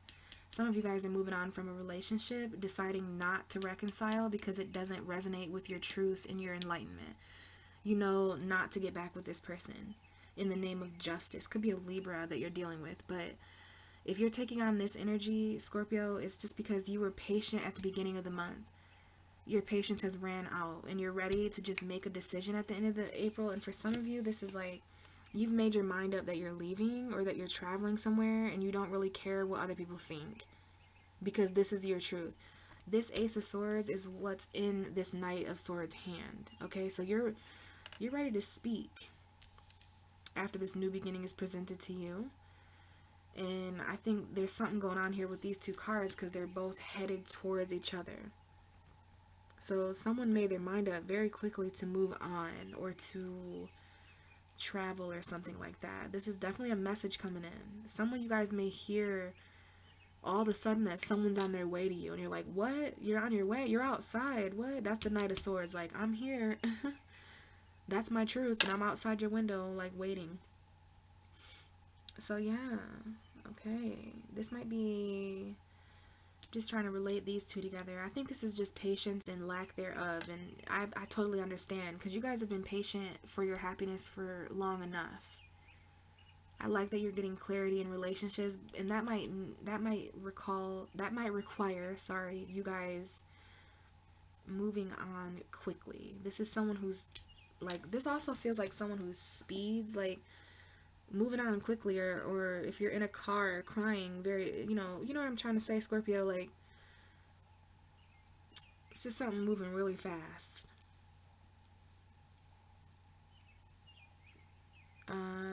Some of you guys are moving on from a relationship, deciding not to reconcile because it doesn't resonate with your truth and your enlightenment. You know not to get back with this person in the name of justice. Could be a Libra that you're dealing with, but if you're taking on this energy, Scorpio, it's just because you were patient at the beginning of the month. Your patience has ran out and you're ready to just make a decision at the end of the April. And for some of you, this is like you've made your mind up that you're leaving or that you're traveling somewhere and you don't really care what other people think because this is your truth. This Ace of Swords is what's in this Knight of Swords hand. Okay, so you're ready to speak after this new beginning is presented to you. And I think there's something going on here with these two cards because they're both headed towards each other. So someone made their mind up very quickly to move on or to travel or something like that. This is definitely a message coming in. Some of you guys may hear all of a sudden that someone's on their way to you and you're like, what? You're on your way? You're outside? What? That's the Knight of Swords. Like, I'm here. That's my truth and I'm outside your window like waiting. So yeah, okay. This might be just trying to relate these two together. I think this is just patience and lack thereof, and I totally understand because you guys have been patient for your happiness for long enough. I like that you're getting clarity in relationships, and that might require, you guys moving on quickly. This is someone who's like, this also feels like someone who speeds, like moving on quickly, or if you're in a car crying very, you know what I'm trying to say, Scorpio, like it's just something moving really fast.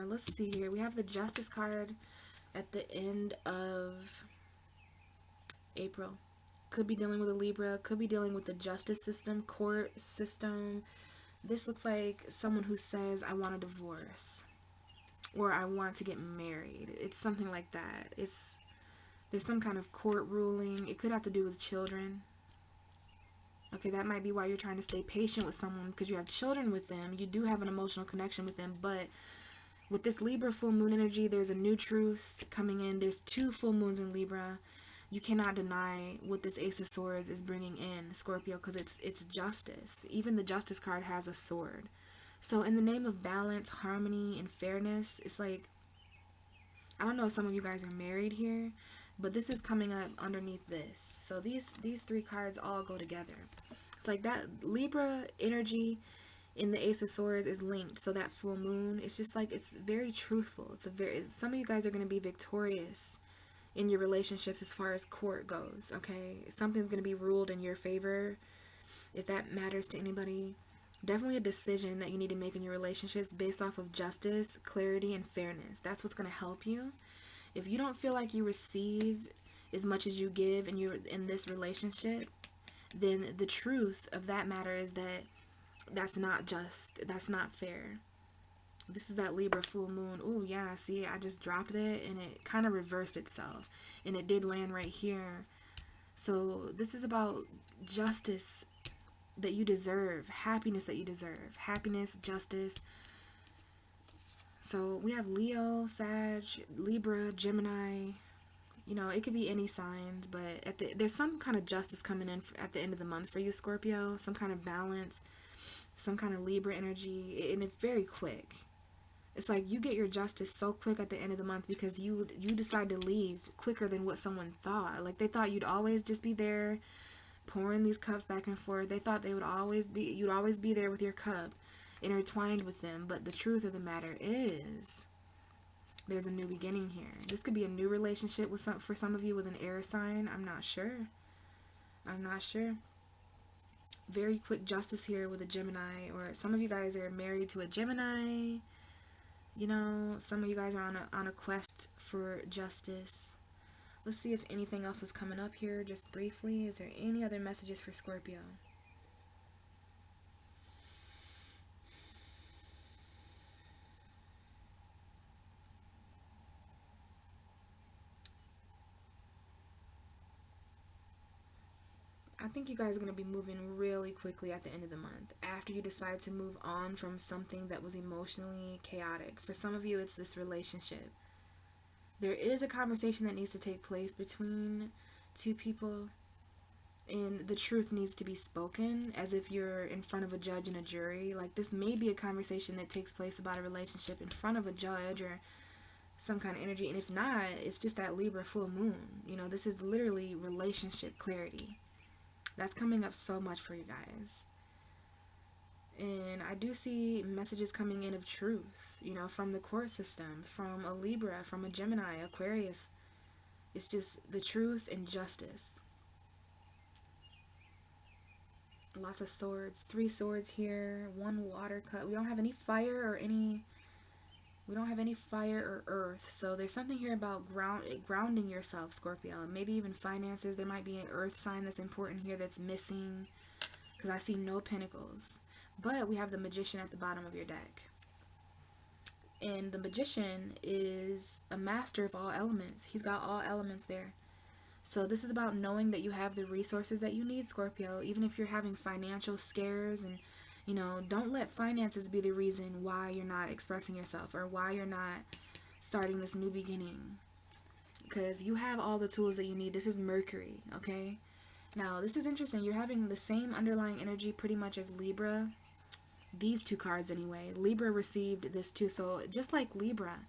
Let's see here. We have the Justice card at the end of April. Could be dealing with a Libra, could be dealing with the justice system, court system. This looks like someone who says, I want a divorce. Or I want to get married. It's something like that. There's some kind of court ruling. It could have to do with children. Okay, that might be why you're trying to stay patient with someone, because you have children with them. You do have an emotional connection with them, but with this Libra full moon energy, there's a new truth coming in. There's 2 full moons in Libra. You cannot deny what this Ace of Swords is bringing in, Scorpio, because it's justice. Even the Justice card has a sword. So in the name of balance, harmony, and fairness, it's like, I don't know if some of you guys are married here, but this is coming up underneath this. So these 3 cards all go together. It's like that Libra energy in the Ace of Swords is linked. So that full moon, it's just like, it's very truthful. Some of you guys are going to be victorious in your relationships as far as court goes, okay? Something's going to be ruled in your favor, if that matters to anybody. Definitely a decision that you need to make in your relationships based off of justice, clarity, and fairness. That's what's going to help you. If you don't feel like you receive as much as you give and you're in this relationship, then the truth of that matter is that that's not just, that's not fair. This is that Libra full moon. Oh yeah, see, I just dropped it and it kind of reversed itself. And it did land right here. So this is about justice that you deserve, happiness that you deserve, happiness, justice. So we have Leo, Sag, Libra, Gemini. You know, it could be any signs, but there's some kind of justice coming in at the end of the month for you, Scorpio. Some kind of balance, some kind of Libra energy, and it's very quick. It's like you get your justice so quick at the end of the month because you decide to leave quicker than what someone thought. Like they thought you'd always just be there, pouring these cups back and forth. They thought you'd always be there with your cup, intertwined with them. But the truth of the matter is, there's a new beginning here. This could be a new relationship for some of you with an air sign. I'm not sure. Very quick justice here with a Gemini, or some of you guys are married to a Gemini. You know, some of you guys are on a quest for justice. Let's see if anything else is coming up here just briefly. Is there any other messages for Scorpio? I think you guys are going to be moving really quickly at the end of the month after you decide to move on from something that was emotionally chaotic. For some of you, it's this relationship. There is a conversation that needs to take place between two people, and the truth needs to be spoken as if you're in front of a judge and a jury. Like, this may be a conversation that takes place about a relationship in front of a judge or some kind of energy. And if not, it's just that Libra full moon. You know, this is literally relationship clarity. That's coming up so much for you guys. And I do see messages coming in of truth, you know, from the court system, from a Libra, from a Gemini, Aquarius. It's just the truth and justice. Lots of swords. 3 swords here. 1 water cup. We don't have any fire or earth. So there's something here about grounding yourself, Scorpio. Maybe even finances. There might be an earth sign that's important here that's missing, because I see no pentacles. But we have the Magician at the bottom of your deck. And the Magician is a master of all elements. He's got all elements there. So this is about knowing that you have the resources that you need, Scorpio. Even if you're having financial scares, and, you know, don't let finances be the reason why you're not expressing yourself or why you're not starting this new beginning. Because you have all the tools that you need. This is Mercury, okay? Now, this is interesting. You're having the same underlying energy pretty much as Libra. These 2 cards anyway. Libra received this too. So just like Libra,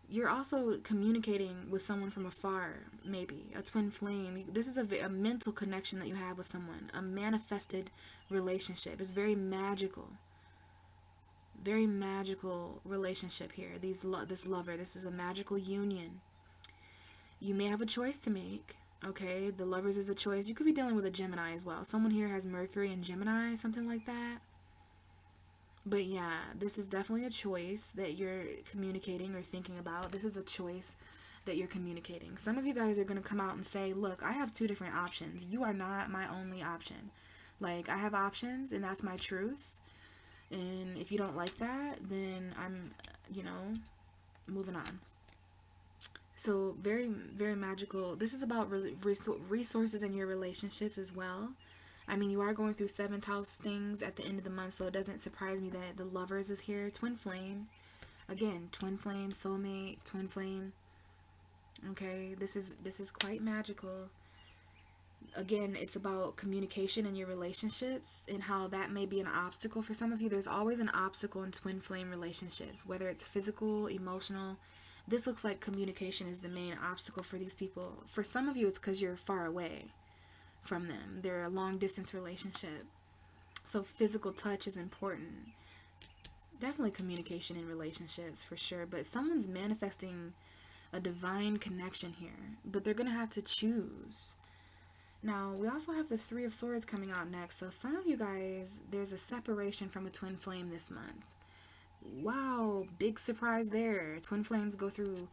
you're also communicating with someone from afar, maybe a twin flame. This is a mental connection that you have with someone, a manifested relationship. It's very magical relationship here. This lover, this is a magical union. You may have a choice to make, okay? The Lovers is a choice. You could be dealing with a Gemini as well. Someone here has Mercury and Gemini, something like that. But yeah, this is definitely a choice that you're communicating or thinking about. This is a choice that you're communicating. Some of you guys are going to come out and say, look, I have 2 different options. You are not my only option. Like, I have options, and that's my truth. And if you don't like that, then I'm, you know, moving on. So very, very magical. This is about resources in your relationships as well. I mean, you are going through 7th house things at the end of the month, so it doesn't surprise me that the Lovers is here. Twin flame. Again, twin flame, soulmate, twin flame. Okay, this is quite magical. Again, it's about communication in your relationships and how that may be an obstacle for some of you. There's always an obstacle in twin flame relationships, whether it's physical, emotional. This looks like communication is the main obstacle for these people. For some of you, it's because you're far away from them. They're a long distance relationship. So physical touch is important. Definitely communication in relationships for sure. But someone's manifesting a divine connection here. But they're going to have to choose. Now, we also have the 3 of Swords coming out next. So some of you guys, there's a separation from a twin flame this month. Wow, big surprise there. Twin flames go through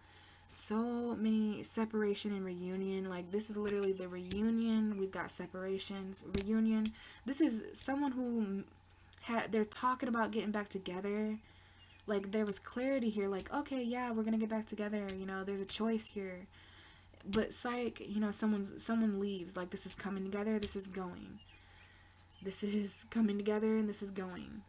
so many separation and reunion. Like, this is literally the reunion. We've got separations, reunion. This is someone who they're talking about getting back together. Like, there was clarity here. Like, okay, yeah, we're gonna get back together. You know, there's a choice here. But psych, you know, someone leaves. Like, this is coming together. This is going. This is coming together, and this is going.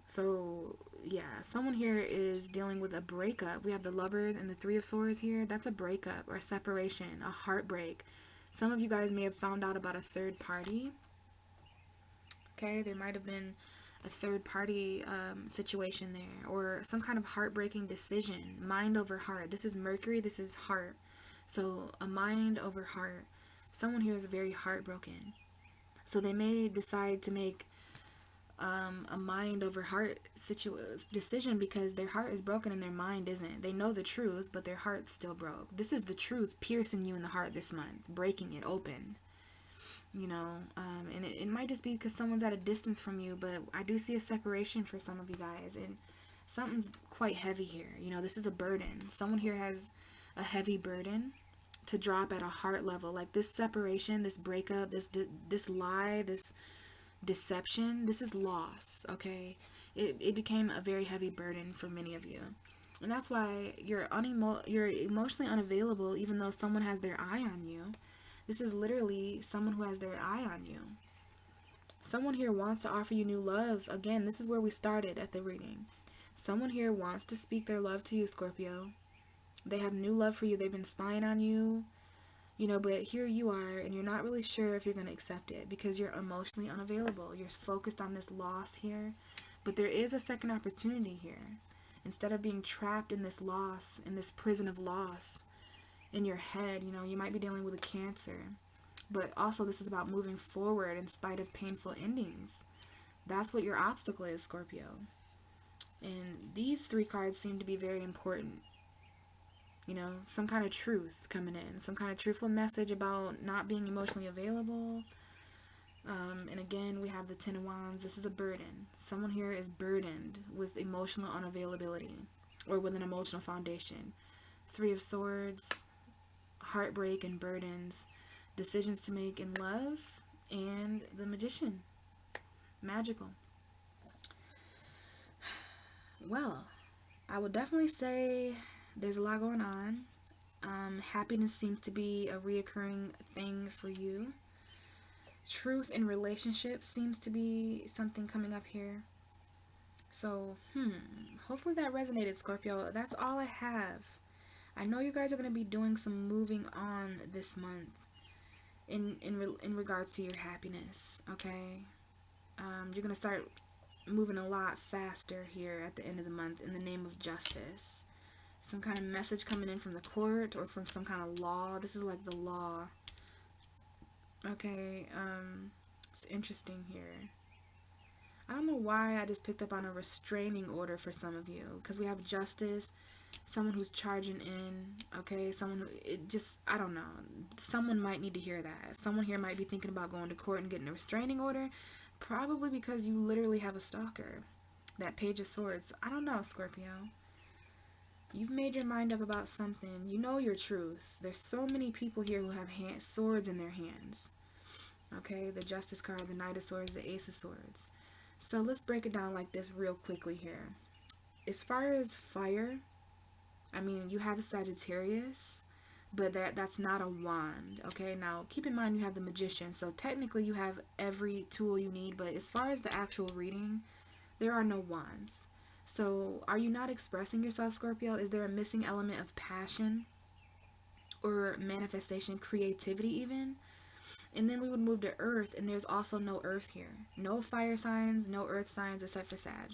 So yeah, someone here is dealing with a breakup. We have the Lovers and the 3 of Swords here. That's a breakup or a separation, a heartbreak. Some of you guys may have found out about a third party. Okay, there might have been a third party situation there, or some kind of heartbreaking decision. Mind over heart. This is Mercury, this is heart. So a mind over heart. Someone here is very heartbroken. So they may decide to make a mind over heart decision because their heart is broken and their mind isn't. They know the truth, but their heart's still broke. This is the truth piercing you in the heart this month, breaking it open. You know, and it might just be because someone's at a distance from you, but I do see a separation for some of you guys, and something's quite heavy here. You know, this is a burden. Someone here has a heavy burden to drop at a heart level. Like, this separation, this breakup, this lie, this deception, this is loss, okay? It became a very heavy burden for many of you. And that's why you're emotionally unavailable, even though someone has their eye on you. This is literally someone who has their eye on you. someone here wants to offer you new love. Again, this is where we started at the reading. Someone here wants to speak their love to you, Scorpio. They have new love for you. They've been spying on you, you know, but here you are, and you're not really sure if you're going to accept it because you're emotionally unavailable. You're focused on this loss here, but there is a second opportunity here. Instead of being trapped in this loss, in this prison of loss in your head, you know, you might be dealing with a cancer, but also this is about moving forward in spite of painful endings. That's what your obstacle is, Scorpio. And these 3 cards seem to be very important. You know, some kind of truth coming in, some kind of truthful message about not being emotionally available. And again, we have the 10 of Wands. This is a burden. Someone here is burdened with emotional unavailability or with an emotional foundation. 3 of Swords, heartbreak and burdens, decisions to make in love, and the Magician. Magical. Well, I would definitely say there's a lot going on. Happiness seems to be a reoccurring thing for you. Truth in relationships seems to be something coming up here. So, hopefully that resonated, Scorpio. That's all I have. I know you guys are going to be doing some moving on this month in regards to your happiness, okay? You're going to start moving a lot faster here at the end of the month in the name of justice. Some kind of message coming in from the court or from some kind of law. This is like the law. Okay, it's interesting here. I don't know why I just picked up on a restraining order for some of you, because we have justice, someone who's charging in, okay, someone who, I don't know, someone might need to hear that. Someone here might be thinking about going to court and getting a restraining order, probably because you literally have a stalker. That Page of Swords, I don't know, Scorpio. You've made your mind up about something. You know your truth. There's so many people here who have swords in their hands. Okay, the Justice card, the Knight of Swords, the Ace of Swords. So let's break it down like this real quickly here. As far as fire, I mean, you have a Sagittarius, but that's not a wand. Okay, now keep in mind you have the Magician. So technically you have every tool you need, but as far as the actual reading, there are no wands. So, are you not expressing yourself, Scorpio? Is there a missing element of passion or manifestation, creativity even? And then we would move to Earth, and there's also no Earth here. No fire signs, no Earth signs except for Sag.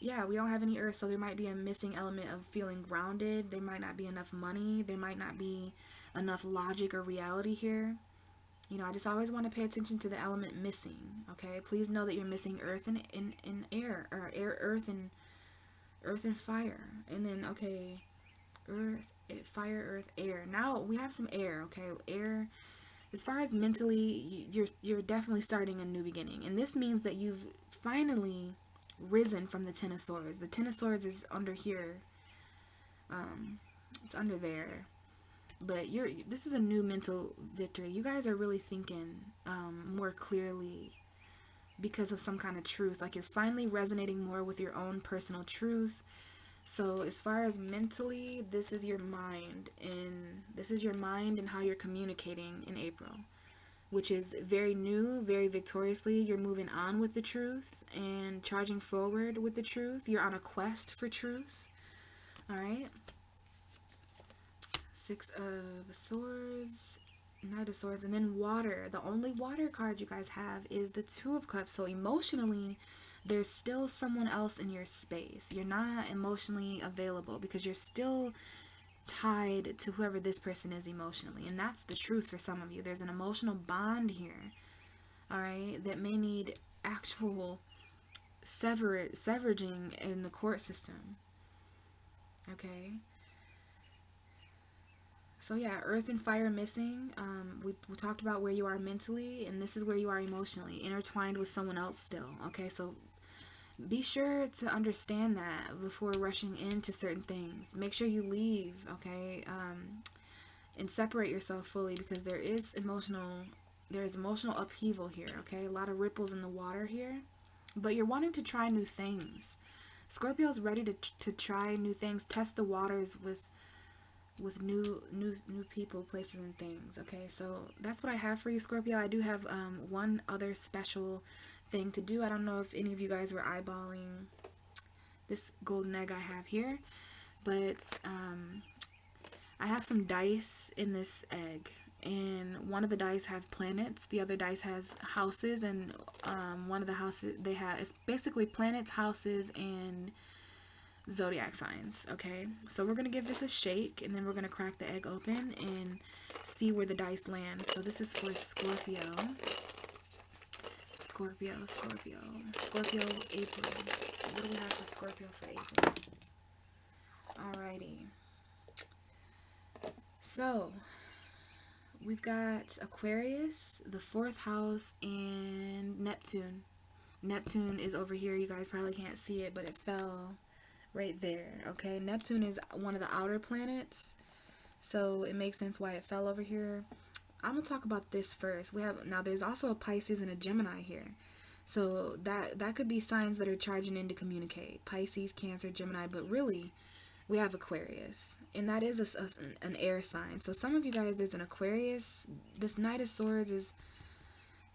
Yeah, we don't have any Earth, so there might be a missing element of feeling grounded. There might not be enough money. There might not be enough logic or reality here. You know, I just always want to pay attention to the element missing, okay? Please know that you're missing earth and air, or earth and fire. And then, okay, fire, earth, air. Now, we have some air, okay? Air, as far as mentally, you're definitely starting a new beginning. And this means that you've finally risen from the 10 of Swords. The 10 of Swords is under here. It's under there. But this is a new mental victory. You guys are really thinking more clearly because of some kind of truth. Like you're finally resonating more with your own personal truth. So as far as mentally, this is your mind. And this is your mind and how you're communicating in April. Which is very new, very victoriously. You're moving on with the truth and charging forward with the truth. You're on a quest for truth. Alright? 6 of Swords, Knight of Swords, and then water. The only water card you guys have is the 2 of Cups. So emotionally, there's still someone else in your space. You're not emotionally available because you're still tied to whoever this person is emotionally. And that's the truth for some of you. There's an emotional bond here, alright, that may need actual severaging in the court system. Okay? So yeah, earth and fire missing. We talked about where you are mentally, and this is where you are emotionally, intertwined with someone else still. Okay, so be sure to understand that before rushing into certain things. Make sure you leave, okay, and separate yourself fully, because there is emotional upheaval here, okay? A lot of ripples in the water here, but you're wanting to try new things. Scorpio's ready to try new things, test the waters with with new people, places, and things. Okay, so that's what I have for you, Scorpio. I do have one other special thing to do. I don't know if any of you guys were eyeballing this golden egg I have here, but I have some dice in this egg, and one of the dice have planets, the other dice has houses, and one of the houses they have, it's basically planets, houses, and zodiac signs. Okay, so we're gonna give this a shake, and then we're gonna crack the egg open and see where the dice land. So this is for Scorpio. Scorpio, April. What do we have for Scorpio for April? Alrighty. So we've got Aquarius, the 4th house, and Neptune. Neptune is over here. You guys probably can't see it, but it fell right there. Okay, Neptune is one of the outer planets, so it makes sense why it fell over here. I'm gonna talk about this first. Now there's also a Pisces and a Gemini here, so that could be signs that are charging in to communicate. Pisces, Cancer, Gemini, but really we have Aquarius, and that is an air sign. So some of you guys, there's an Aquarius. This Knight of Swords is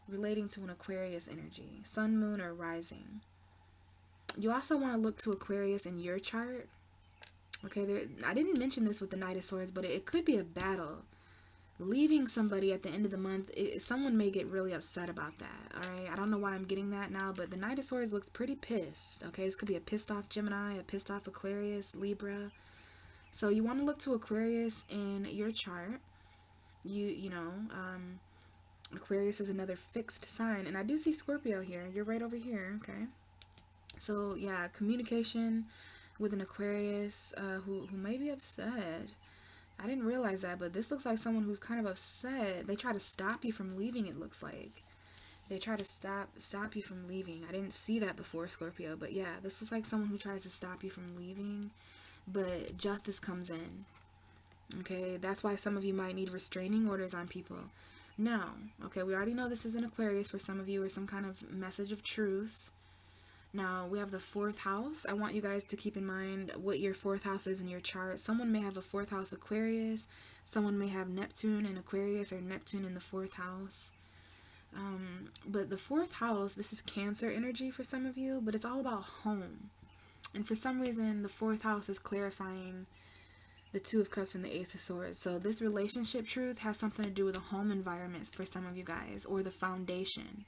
relating to an Aquarius energy, sun, moon, or rising. You also want to look to Aquarius in your chart. Okay, I didn't mention this with the Knight of Swords, but it could be a battle. Leaving somebody at the end of the month, someone may get really upset about that. Alright, I don't know why I'm getting that now, but the Knight of Swords looks pretty pissed. Okay, this could be a pissed off Gemini, a pissed off Aquarius, Libra. So you want to look to Aquarius in your chart. Aquarius is another fixed sign, and I do see Scorpio here. You're right over here. Okay. So yeah, communication with an Aquarius who may be upset. I didn't realize that, but this looks like someone who's kind of upset. They try to stop you from leaving, it looks like. They try to stop you from leaving. I didn't see that before, Scorpio, but yeah, this looks like someone who tries to stop you from leaving, but justice comes in. Okay, that's why some of you might need restraining orders on people. Now, okay, we already know this is an Aquarius for some of you, or some kind of message of truth. Now, we have the 4th house. I want you guys to keep in mind what your 4th house is in your chart. Someone may have a 4th house Aquarius. Someone may have Neptune in Aquarius or Neptune in the 4th house. But the 4th house, this is Cancer energy for some of you, but it's all about home. And for some reason, the 4th house is clarifying the 2 of Cups and the Ace of Swords. So this relationship truth has something to do with a home environment for some of you guys, or the foundation.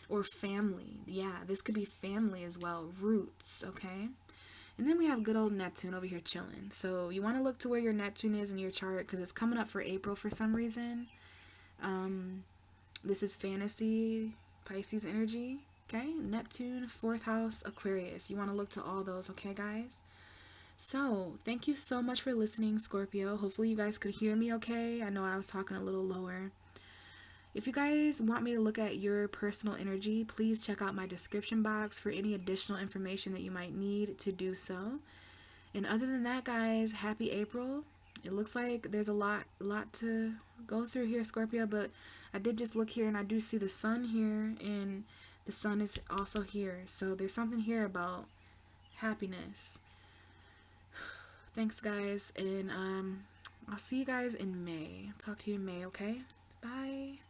Or family. Yeah, this could be family as well. Roots, okay? And then we have good old Neptune over here chilling. So you want to look to where your Neptune is in your chart, because it's coming up for April for some reason. This is fantasy, Pisces energy, okay? Neptune, 4th house, Aquarius. You want to look to all those, okay, guys? So, thank you so much for listening, Scorpio. Hopefully you guys could hear me okay. I know I was talking a little lower. If you guys want me to look at your personal energy, please check out my description box for any additional information that you might need to do so. And other than that, guys, happy April. It looks like there's a lot to go through here, Scorpio, but I did just look here and I do see the sun here, and the sun is also here. So there's something here about happiness. Thanks, guys, and I'll see you guys in May. Talk to you in May, okay? Bye.